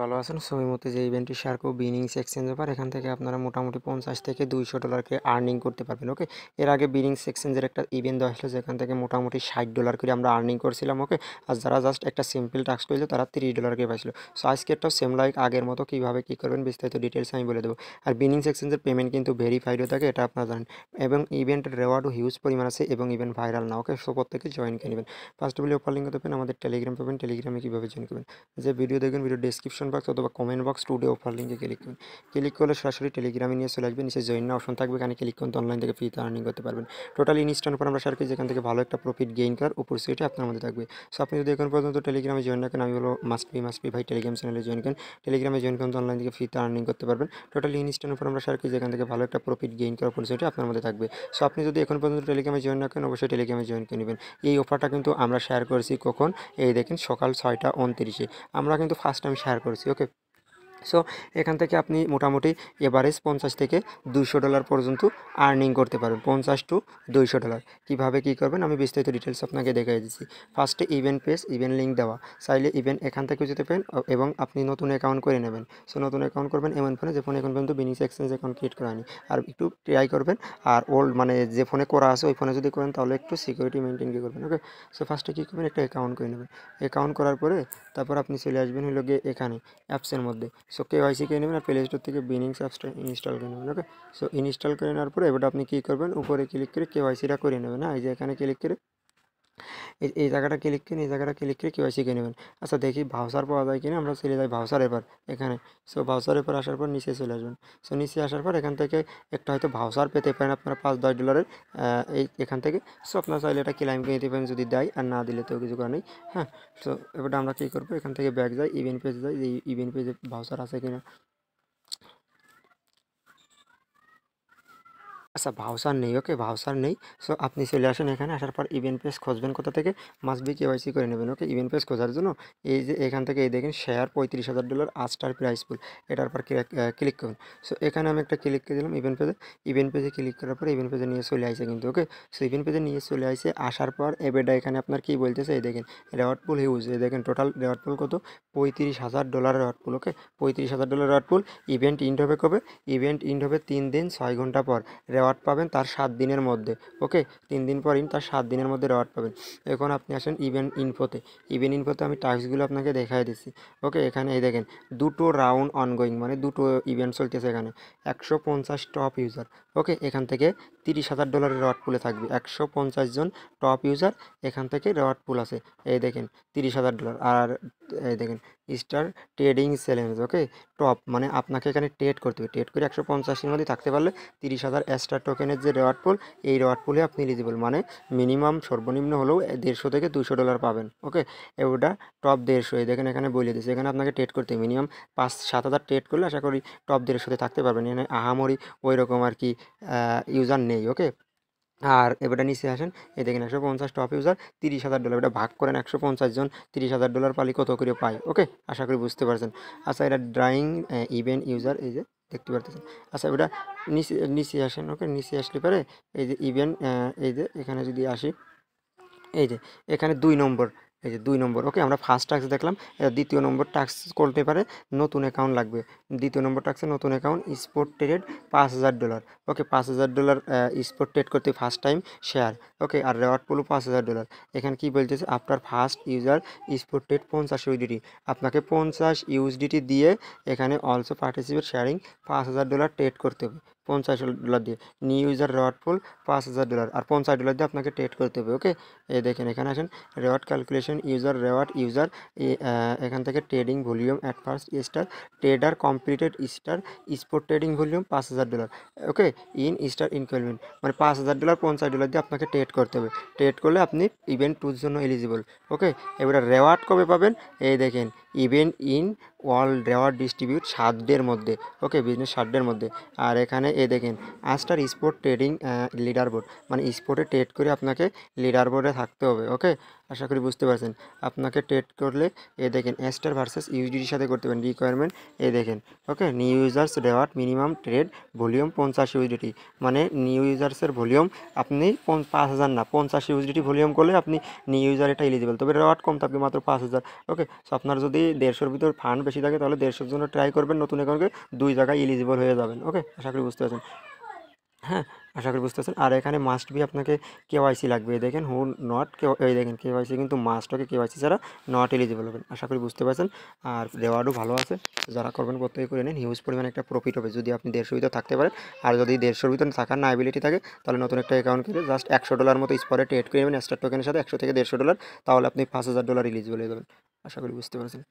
ভালো আছেন। সো এই মুহূর্তে যে ইভেন্টটি শেয়ার করব বিনিংস এক্সচেঞ্জ অফার, এখান থেকে আপনারা মোটামুটি 50 থেকে 200 ডলারকে আর্নিং করতে পারবেন। ওকে, এর আগে বিনিংস এক্সচেঞ্জের একটা ইভেন্ট দেওয়া হয়েছিল যেখান থেকে মোটামুটি 60 ডলার করে আমরা আর্নিং করছিলাম। ওকে, আর যারা জাস্ট একটা সিম্পল টাস্ক করেছিল তারা 30 ডলারকে পাইছিল। সো আজকেরটাও সেম লাইক আগের মতো কীভাবে কী করবেন বিস্তারিত ডিটেলস আমি বলে দেবো। আর বিনিংস এক্সচেঞ্জের পেমেন্ট কিন্তু ভেরিফাইড হয়ে থাকে, এটা আপনারা জানেন, এবং ইভেন্টের রেওয়ার্ডও হিউজ পরিমাণ আছে এবং ইভেন্ট ভাইরাল না। ওকে, সো প্রত্যেকে জয়েন করে নেবেন। First of all offer link দেবেন, আমাদের টেলিগ্রাম পাবেন। টেলিগ্রামে কীভাবে জয়েন করবেন, যে ভিডিও দেখবেন ভিডিও ডেসক্রিপশন বক্স অথবা কমেন্ট বক্স টুডে অফার লিঙ্কে ক্লিক করুন। ক্লিক করলে সরাসরি টেলিগ্রামে নিয়ে চলে আসবে, নিচে জয়েন না অপশন থাকবে, এখানে ক্লিক করুন, অনলাইন থেকে ফ্রিতে আর্নিং করতে পারবেন। টোটাল ইনস্ট্যান্ট উপর আমরা শেয়ার করি, যেখান থেকে ভালো একটা প্রফিট গেইন করার অপরচুনিটি আপনার মধ্যে থাকবে। সো আপনি যদি এখন পর্যন্ত টেলিগ্রামে জয়েন না করেন, আমি বলো মাস্ট বি ভাই টেলিগ্রাম চ্যানেলে জয়েন করেন। টেলিগ্রামে জয়েন করুন, অনলাইন থেকে ফ্রিতে আর্নিং করতে পারবেন। টোটাল ইনস্ট্যান্ট উপর আমরা শেয়ার করি, যেখান থেকে ভালো একটা প্রফিট গেইন করার অপরচুনিটি আপনার মধ্যে থাকবে। সো আপনি যদি এখন পর্যন্ত টেলিগ্রামে জয়েন না করেন, অবশ্যই টেলিগ্রামে জয়েন করে নেবেন। এই অফারটা কিন্তু আমরা শেয়ার করেছি কখন, এই দেখেন সকাল 6টা 29 আমরা কিন্তু ফার্স্ট টাইম শেয়ার করেছি। ওকে, সো এখান থেকে আপনি মোটামুটি এভারেজ 50 থেকে 200 ডলার পর্যন্ত আর্নিং করতে পারবেন। 50 টু 200 ডলার কীভাবে কী করবেন আমি বিস্তারিত ডিটেলস আপনাকে দেখিয়ে দিচ্ছি। ফার্স্টে ইভেন্ট পেজ, ইভেন্ট লিঙ্ক দেওয়া, চাইলে ইভেন্ট এখান থেকেও যেতে পারেন এবং আপনি নতুন অ্যাকাউন্ট করে নেবেন। সো নতুন অ্যাকাউন্ট করবেন এমন ফোনে যে ফোনে এখন পর্যন্ত বিনিংস এক্সচেঞ্জ অ্যাকাউন্ট ক্রিয়েট করা হয়নি, আর একটু ট্রাই করবেন। আর ওল্ড মানে যে ফোনে করা আছে ওই ফোনে যদি করেন তাহলে একটু সিকিউরিটি মেনটেন করবেন। ওকে, সো ফার্স্টে কী করবেন, একটা অ্যাকাউন্ট করে নেবেন। অ্যাকাউন্ট করার পরে তারপর আপনি চলে আসবেন হলো গিয়ে এখানে অ্যাপসের মধ্যে। সো কেওয়াইসি করে নেবেন আর প্লে স্টোর থেকে বিনিংস অ্যাপসটা ইনস্টল করে নেবেন। ওকে, সো ইনস্টল করে নেওয়ার পরে এবার আপনি কী করবেন, উপরে ক্লিক করে কেওয়াইসিটা করে নেবেন। হ্যাঁ, এই যে এখানে ক্লিক করে এই জায়গাটা ক্লিক করে এই জায়গাটা ক্লিক করে কেওয়াইসি করে নেবেন। আচ্ছা দেখি ভাউচার পাওয়া যায় কিনা, আমরা চলে যাই ভাউচার এবার এখানে। সো ভাউচার এবার আসার পর নিচে চলে আসবেন। সো নিচে আসার পর এখান থেকে একটা হয়তো ভাউচার পেতে পারেন আপনারা 5-10 ডলারের এখান থেকে। সো আপনারা চাইলে এটা ক্লাইম করে নিতে পারেন যদি দেয়, আর না দিলে তো কিছু করার নেই। হ্যাঁ, সো এবার আমরা কী করবো, এখান থেকে ব্যাক যাই, ইভেন্ট পেজে যাই, যে ইভেন্ট পেজে ভাউচার আছে কিনা। আচ্ছা ভাউচার নেই, ওকে ভাউচার নেই। সো আপনি চলে আসেন এখানে, আসার পর ইভেন্ট পেজ খুঁজবেন কোথা থেকে, মাস্ট বি কেওয়াইসি করে নেবেন। ওকে, ইভেন্ট পেজ খোঁজার জন্য এই যে এখান থেকে এই দেখেন শেয়ার 35,000 ডলার আজটার প্রাইস পুল, এটার পর ক্লিক করুন। সো এখানে আমি একটা ক্লিক করে দিলাম ইভেন্ট পেজে। ইভেন্ট পেজে ক্লিক করার পর ইভেন্ট পেজে নিয়ে চলে আসে কিন্তু। ওকে, সো ইভেন্ট পেজে নিয়ে চলে আসে, আসার পর এবারটা এখানে আপনার কী বলতেছে এই দেখেন রেওয়ার্ড পুল হিউজ, এই দেখেন টোটাল রেওয়ার্ড পুল কত, 35,000 ডলার রেওয়ার্ড পুল। ওকে, 35,000 ডলার রেওয়ার্ড পুল। ইভেন্ট ইন্ড হবে কবে, ইভেন্ট ইন্ড হবে 3 দিন 6 ঘন্টা পর, রেওয়ার্ড পাবেন তার 7 দিনের মধ্যে। ওকে, 3 দিন পর তার 7 দিনের মধ্যে রেওয়ার্ড পাবেন। এখন আপনি আসেন ইভেন্ট ইনফোতে। ইভেন্ট ইনফোতে আমি টাস্কগুলো আপনাকে দেখাই দিচ্ছি। ওকে, এখানে এই দেখেন দুটো রাউন্ড অনগোয়িং, মানে দুটো ইভেন্ট চলতেছে এখানে। 150 টপ ইউজার। ওকে, এখান থেকে 30,000 ডলারের রেওয়ার্ড পুলে থাকবে। 150 জন টপ ইউজার এখান থেকে রেওয়ার্ড পুল আছে, এই দেখেন 30,000 ডলার। আর এই দেখেন স্টার ট্রেডিং চ্যালেঞ্জ। ওকে, টপ মানে আপনাকে এখানে ট্রেড করতে হবে, ট্রেড করে 150-এর মধ্যে থাকতে পারলে 30,000 স্টার টোকেনের যে রেওয়ার্ড পুল, এই রেওয়ার্ড পুলে আপনি এলিজিবল, মানে মিনিমাম সর্বনিম্ন হলেও 150 থেকে 200 ডলার পাবেন। ওকে, ওটা টপ 150, এই দেখেন এখানে বলে দিচ্ছে, এখানে আপনাকে ট্রেড করতে মিনিমাম 5-7 হাজার ট্রেড করলে আশা করি টপ 150-তে থাকতে পারবেন। এখানে আহামরি ওই রকম আর কি ইউজার নেই। ওকে, আর এবারটা নিচে আসেন, এই দেখেন 150 টপ ইউজার 30,000 ডলার, এটা ভাগ করেন 150 জন 30,000 ডলার পালি কত করে পাই। ওকে, আশা করি বুঝতে পারছেন। আচ্ছা এটা ড্রাইং ইভেন্ট ইউজার, এই যে দেখতে পারতেছেন। আচ্ছা এটা নিচে নিচে আসেন। ওকে, নিচে আসলে পরে এই যে ইভেন্ট, এই যে এখানে যদি আসি, এই যে এখানে 2 নম্বর, এই যে 2 নম্বর। ওকে, আমরা ফার্স্ট টাস্ক দেখলাম, দ্বিতীয় নম্বর টাস্ক করতে পারে নতুন অ্যাকাউন্ট লাগবে। দ্বিতীয় নম্বর টাস্কে নতুন অ্যাকাউন্ট স্পোর্ট ট্রেড 5,000 ডলার। ওকে, 5,000 ডলার স্পোর্ট ট্রেড করতে ফার্স্ট টাইম শেয়ার। ওকে, আর রেওয়ার্ড পুলো 5,000 ডলার। এখানে কি বলতেছে, after first user sport trade 50 UDT, আপনাকে 50 ইউএসডিটি দিয়ে এখানে also participate sharing 5,000 dollar trade করতে হবে। 50 ডলার দিয়ে নিউ ইউজার রেওয়ার্ড পুল 5,000 ডলার, আর 50 ডলার দিয়ে আপনাকে ট্রেড করতে হবে। ওকে, এই দেখেন এখানে আসেন reward calculation user reward user, এখান থেকে trading volume at first star trader completed star sport trading volume 5,000 dollar. Okay, in star increment, মানে 5,000 ডলার 50 ডলার দিয়ে আপনাকে ট্রেড করতে হবে। ট্রেড করলে আপনি ইভেন্ট 2 জন্য এলিজিবল। ওকে, এবারে রেওয়ার্ড কবে পাবেন, এই দেখেন event in world reward distribute 7 ডের মধ্যে। ওকে, বিজনেস 7 ডের মধ্যে। আর এখানে এই দেখেন আস্টার স্পোর্ট ট্রেডিং লিডার বোর্ড, মানে স্পোর্টে ট্রেড করে আপনাকে লিডার বোর্ডে থাকতে হবে। ওকে, আশা করি বুঝতে পারছেন। আপনাকে ট্রেড করলে দেখেন স্টার ভার্সেস ইউএসডিটির সাথে করতে পারেন। রিকোয়ারমেন্ট দেখেন, okay, new users reward minimum trade volume 50 USDT, মানে নিউ ইউজার্সের ভলিউম আপনি 5,000 না 50 ইউএসডিটি ভলিউম করলে আপনি নিউ ইউজার এটা এলিজিবল, তবে রেওয়ার্ড কম থাকবে মাত্র 5,000। ওকে, সো আপনার যদি 150-র ভিতর ফান্ড বেশি থাকে তাহলে 150-র জন্য ট্রাই করবেন, নতুন অ্যাকাউন্টে 2 জায়গায় এলিজিবল হয়ে যাবেন। ওকে, আশা করি বুঝতে পারছেন। হ্যাঁ, আশা করি বুঝতে পারছেন। আর এখানে মাস্ট বি আপনাকে কেওয়াইসি লাগবে, দেখেন হু নট এই দেখেন কেওয়াইসি কিন্তু মাস্ট, ওকে, কেওয়াইসি ছাড়া নট এলিজিবল হবেন। আশা করি বুঝতে পারছেন। আর রেওয়ার্ডও ভালো আছে, যারা করবেন প্রত্যেকে করে নিন, হিউজ পরিমাণে একটা প্রফিট হবে যদি আপনি 150-র ভিতর থাকতে পারেন। আর যদি 150-র ভিতর থাকার না অ্যাবিলিটি থাকে তাহলে নতুন একটা অ্যাকাউন্ট করে জাস্ট $100 মতো স্পটে ট্রেড করে নেবেন স্টার টোকেনের সাথে, $100 থেকে $150, তাহলে আপনি $5,000 এলিজিবল হয়ে যাবেন। আশা করি বুঝতে পারছেন।